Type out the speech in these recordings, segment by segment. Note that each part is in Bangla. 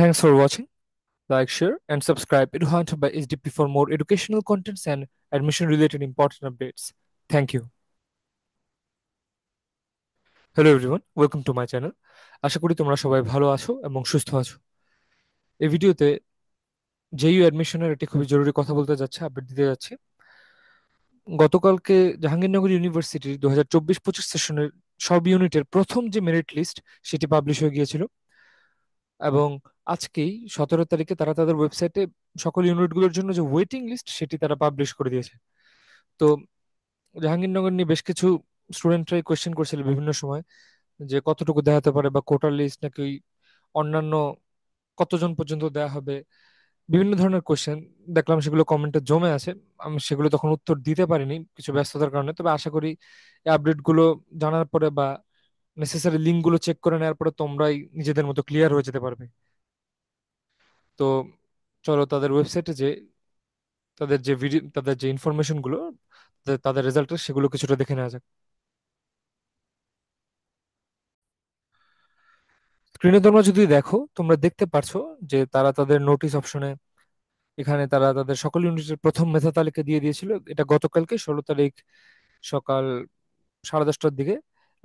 Thanks for watching. Like, share, and subscribe Eduhunter by HDP for more educational contents and admission related important updates. Thank you. Hello everyone, welcome to my channel. আশা করি তোমরা সবাই ভালো আছো এবং সুস্থ আছো। এই ভিডিওতে জেইউ অ্যাডমিশনের একটি খুবই জরুরি কথা বলতে যাচ্ছে, আপডেট দিতে যাচ্ছি। গতকালকে জাহাঙ্গীরনগর ইউনিভার্সিটির 2024-25 সেশনের সব ইউনিটের প্রথম যে মেরিট লিস্ট সেটি পাবলিশ হয়ে গিয়েছিল, এবং আজকেই 17 তারিখে তারা তাদের ওয়েবসাইটে সকল ইউনিটগুলোর জন্য যে ওয়েটিং লিস্ট সেটি তারা পাবলিশ করে দিয়েছে। তো জাহাঙ্গীরনগর নিয়ে বেশ কিছু স্টুডেন্টরাই কোয়েশ্চেন করছিল বিভিন্ন সময় যে কতটুকু দেওয়া হতে পারে, বা কোটার লিস্ট নাকি অন্যান্য কতজন পর্যন্ত দেওয়া হবে। বিভিন্ন ধরনের কোয়েশ্চেন দেখলাম, সেগুলো কমেন্টে জমে আছে। আমি সেগুলো তখন উত্তর দিতে পারিনি কিছু ব্যস্ততার কারণে, তবে আশা করি এই আপডেটগুলো জানার পরে বা নেসেসারি লিঙ্কগুলো চেক করে নেওয়ার পরে তোমরাই নিজেদের মতো ক্লিয়ার হয়ে যেতে পারবে। তো চলো তাদের ওয়েবসাইটে যে তাদের যে ভিডিও, তাদের যে ইনফরমেশন গুলো, তাদের রেজাল্টের সেগুলো কিছুটা দেখে নেওয়া যাক। স্ক্রিনে তোমরা যদি দেখো, তোমরা দেখতে পারছো যে তারা তাদের নোটিশ অপশনে এখানে তারা তাদের সকল ইউনিটের প্রথম মেধা তালিকা দিয়ে দিয়েছিল। এটা গতকালকে 16 তারিখ সকাল 10:30টার দিকে।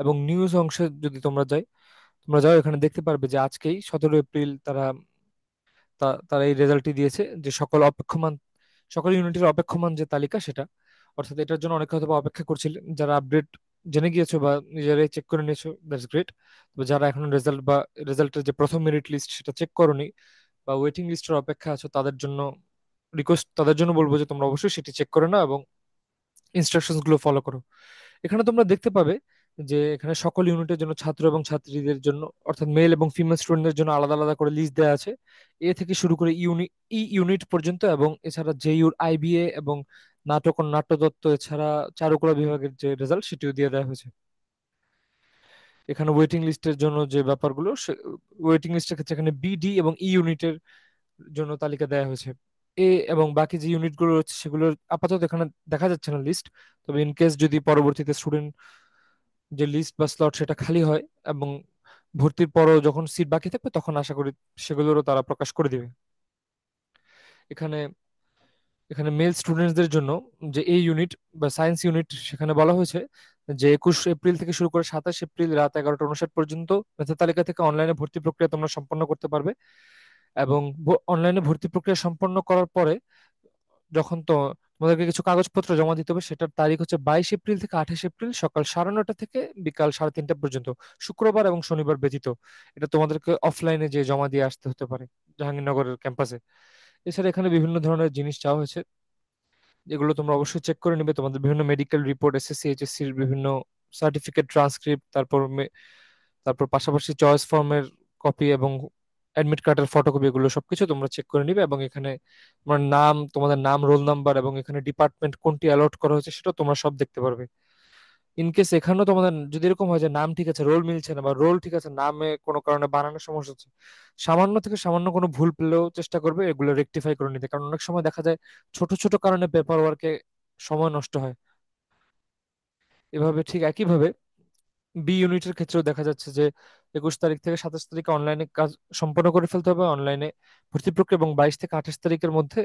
এবং নিউজ অংশে যদি তোমরা যাও, এখানে দেখতে পারবে যে আজকেই 17 এপ্রিল তারা এই রেজাল্টটি দিয়েছে, যে সকল ইউনিটের অপেক্ষমান যে তালিকা সেটা। অর্থাৎ এটার জন্য অনেকে হয়তো বা অপেক্ষা করছিলেন, যারা আপডেট জেনে গিয়েছো বা নিজেরাই চেক করে নিয়েছো, দ্যাটস গ্রেট। তবে যারা এখন রেজাল্টের যে প্রথম মেরিট লিস্ট সেটা চেক করোনি বা ওয়েটিং লিস্টের অপেক্ষা আছো, তাদের জন্য বলবো যে তোমরা অবশ্যই সেটি চেক করে নাও এবং ইনস্ট্রাকশনস গুলো ফলো করো। এখানে তোমরা দেখতে পাবে যে এখানে সকল ইউনিটের জন্য ছাত্র এবং ছাত্রীদের জন্য, অর্থাৎ মেল এবং ফিমেল স্টুডেন্টদের জন্য আলাদা আলাদা করে লিস্ট দেওয়া আছে। এ থেকে শুরু করে ইউনিট পর্যন্ত, এবং এছাড়া জেইউর আইবিএ এবং নাটক ও নাট্যতত্ত্ব, এছাড়া চারুকলা বিভাগের যে রেজাল্ট সেটিও দিয়ে দেওয়া হয়েছে। এখানে ওয়েটিং লিস্টের জন্য যে ব্যাপারগুলো, ওয়েটিং লিস্টের ক্ষেত্রে এখানে বিডি এবং ই ইউনিটের জন্য তালিকা দেওয়া হয়েছে। এ এবং বাকি যে ইউনিটগুলো রয়েছে সেগুলোর আপাতত এখানে দেখা যাচ্ছে না লিস্ট। তবে ইন কেস যদি পরবর্তীতে স্টুডেন্ট যে লিস্ট বা স্লট সেটা খালি হয় এবং ভর্তির পরও যখন সিট বাকি থাকবে, তখন আশা করি সেগুলোরও তারা প্রকাশ করে দিবে। এখানে এখানে মেল স্টুডেন্টসদের জন্য যে এই ইউনিট বা সায়েন্স ইউনিট, সেখানে বলা হয়েছে যে 21 এপ্রিল থেকে শুরু করে 27 এপ্রিল রাত 11টা 59 পর্যন্ত মেধা তালিকা থেকে অনলাইনে ভর্তি প্রক্রিয়া তোমরা সম্পন্ন করতে পারবে। এবং অনলাইনে ভর্তি প্রক্রিয়া সম্পন্ন করার পরে যখন তোমাদেরকে কিছু কাগজপত্র জমা দিতে হবে, সেটার তারিখ হচ্ছে 22 এপ্রিল থেকে 28 এপ্রিল সকাল 9:30 থেকে বিকাল 3:30 পর্যন্ত, শুক্রবার এবং শনিবার ব্যতীত। এটা তোমাদেরকে অফলাইনে যে জমা দিয়ে আসতে হতে পারে জাহাঙ্গীরনগরের ক্যাম্পাসে। এছাড়া এখানে বিভিন্ন ধরনের জিনিস চাওয়া হয়েছে, যেগুলো তোমরা অবশ্যই চেক করে নিবে। তোমাদের বিভিন্ন মেডিকেল রিপোর্ট, এসএসসি এইচএসসির বিভিন্ন সার্টিফিকেট, ট্রান্সক্রিপ্ট, তারপর পাশাপাশি চয়েস ফর্মের কপি এবং অ্যাডমিট কার্ডের ফটোকপি, এগুলো সবকিছু তোমরা চেক করে নিবে। এবং এখানে তোমাদের নাম, রোল নাম্বার এবং এখানে ডিপার্টমেন্ট কোনটি অ্যালট করা হয়েছে সেটা তোমরা সব দেখতে পারবে। ইন কেস এখানেও তোমাদের যদি এরকম হয় যে নাম ঠিক আছে, রোল মিলছে না, বা রোল ঠিক আছে, নামে কোনো কারণে বানানোর সমস্যা হচ্ছে, সামান্য থেকে সামান্য কোনো ভুল পেলেও চেষ্টা করবে এগুলো রেকটিফাই করে নিতে। কারণ অনেক সময় দেখা যায় ছোট ছোট কারণে পেপার ওয়ার্কে সময় নষ্ট হয়। এভাবে ঠিক একইভাবে বি ইউনিটের ক্ষেত্রেও দেখা যাচ্ছে যে 21 তারিখ থেকে 27 তারিখে অনলাইনে কাজ সম্পন্ন করে ফেলতে হবে, অনলাইনে ভর্তি প্রক্রিয়া, এবং 22 থেকে 28 তারিখের মধ্যে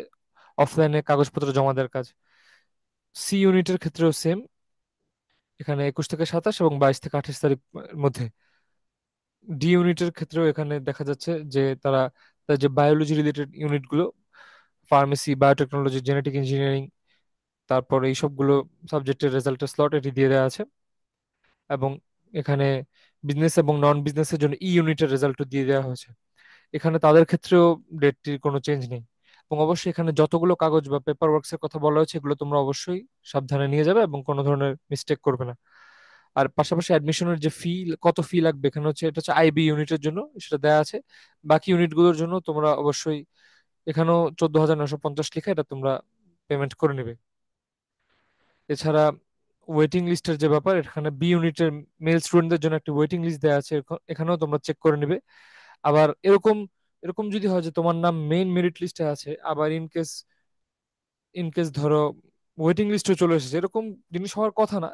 অফলাইনে কাগজপত্র জমা দেওয়ার কাজ। সি ইউনিটের ক্ষেত্রেও সেম, এখানে 21 থেকে 27 এবং 22 থেকে 28 তারিখ মধ্যে। ডি ইউনিটের ক্ষেত্রেও এখানে দেখা যাচ্ছে যে তার যে বায়োলজি রিলেটেড ইউনিটগুলো, ফার্মেসি, বায়োটেকনোলজি, জেনেটিক ইঞ্জিনিয়ারিং, তারপর এই সবগুলো সাবজেক্টের রেজাল্টের স্লট এটি দিয়ে দেওয়া আছে। এবং এখানে বিজনেস এবং নন বিজনেসের জন্য ই ইউনিটের রেজাল্টও দিয়ে দেওয়া হয়েছে। এখানে তাদের ক্ষেত্রেও ডেটটির কোনো চেঞ্জ নেই। এবং অবশ্যই এখানে যতগুলো কাগজ বা পেপার ওয়ার্কসের কথা বলা হয়েছে, এগুলো তোমরা অবশ্যই সাবধানে নিয়ে যাবে এবং কোনো ধরনের মিস্টেক করবে না। আর পাশাপাশি অ্যাডমিশনের যে কত ফি লাগবে, এখানে হচ্ছে এটা হচ্ছে আইবি ইউনিটের জন্য সেটা দেওয়া আছে। বাকি ইউনিটগুলোর জন্য তোমরা অবশ্যই এখানেও 14,950 লেখা, এটা তোমরা পেমেন্ট করে নিবে। এছাড়া ওয়েটিং লিস্টের যে ব্যাপার, এখানে বি ইউনিটের মেল স্টুডেন্টদের জন্য একটা ওয়েটিং লিস্ট দেওয়া আছে, এখানেও তোমরা চেক করে নিবে। আবার এরকম এরকম যদি হয় যে তোমার নাম মেইন মেরিট লিস্টে আছে, আবার ইনকেস ধরো ওয়েটিং লিস্টে চলে এসেছে, এরকম জিনিস হওয়ার কথা না।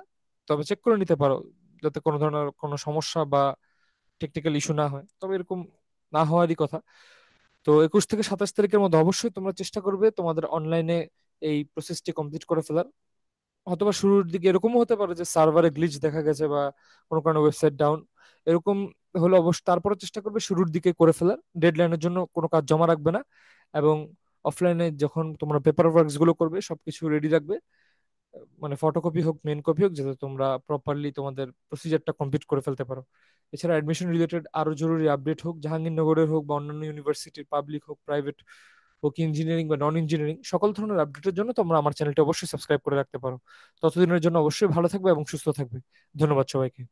তবে চেক করে নিতে পারো যাতে কোনো ধরনের কোনো সমস্যা বা টেকনিক্যাল ইস্যু না হয়, তবে এরকম না হওয়ারই কথা। তো 21 থেকে 27 তারিখের মধ্যে অবশ্যই তোমরা চেষ্টা করবে তোমাদের অনলাইনে এই প্রসেসটি কমপ্লিট করে ফেলার। অথবা শুরুর দিকে এরকমও হতে পারে যে সার্ভারে গ্লিচ দেখা গেছে বা কোনো কারণে ওয়েবসাইট ডাউন, এরকম হলে অবশ্যই তারপরে চেষ্টা করবে শুরুর দিকে করে ফেলার, ডেডলাইনের জন্য কোনো কাজ জমা রাখবে না। এবং অফলাইনে যখন তোমরা পেপার ওয়ার্কস গুলো করবে সবকিছু রেডি রাখবে, মানে ফটোকপি হোক মেন কপি হোক, যাতে তোমরা প্রপারলি তোমাদের প্রসিজারটা কমপ্লিট করে ফেলতে পারো। এছাড়া অ্যাডমিশন রিলেটেড আরো জরুরি আপডেট হোক, জাহাঙ্গীরনগরের হোক বা অন্যান্য ইউনিভার্সিটির, পাবলিক হোক প্রাইভেট হোক, ইঞ্জিনিয়ারিং বা নন ইঞ্জিনিয়ারিং, সকল ধরনের আপডেটের জন্য তোমরা আমার চ্যানেলটা অবশ্যই সাবস্ক্রাইব করে রাখতে পারো। ততদিনের জন্য অবশ্যই ভালো থাকবে এবং সুস্থ থাকবে। ধন্যবাদ সবাইকে।